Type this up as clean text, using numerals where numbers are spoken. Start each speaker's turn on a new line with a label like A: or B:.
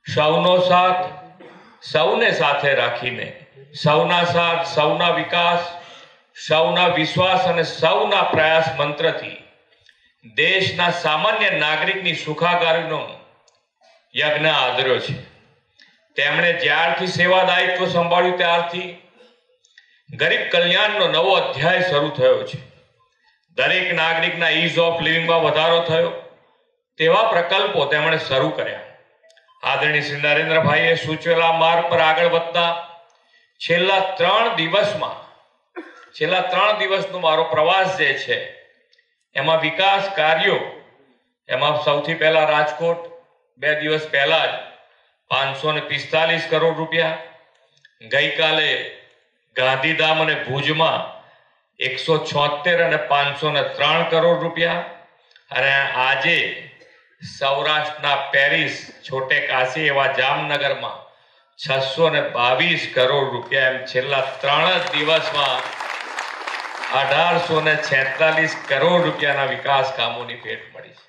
A: સૌનો સાથ સૌને સાથે રાખીને સૌના સાથ સૌના વિકાસ સૌના વિશ્વાસ અને સૌના પ્રયાસ મંત્રથી દેશના સામાન્ય નાગરિકની સુખાકારીનો યજ્ઞ આદર્યો છે। તેમણે જ્યારથી સેવા દાયિત્વ સંભાળ્યું ત્યારથી ગરીબ કલ્યાણનો નવો અધ્યાય શરૂ થયો છે। દરેક નાગરિકના ઇઝ ઓફ લિવિંગમાં વધારો થયો તેવા પ્રકલ્પો તેમણે શરૂ કર્યા। આદરણીય શ્રી નરેન્દ્રભાઈએ સૂચવેલા માર્ગ પર આગળ વધતા છેલ્લા 3 દિવસનો મારો પ્રવાસ જે છે એમાં વિકાસ કાર્યો, એમાં સૌથી પહેલા રાજકોટ 2 દિવસ પહેલા જ 545 કરોડ રૂપિયા, ગઈકાલે ગાંધીધામ અને ભુજમાં 176 અને 503 કરોડ રૂપિયા, અને આજે સૌરાષ્ટ્રના પેરિસ છોટે કાશી એવા જામનગરમાં 622 કરોડ રૂપિયા, એમ છેલ્લા 3 જ દિવસમાં 1846 કરોડ રૂપિયાના વિકાસ કામોની ભેટ મળી છે।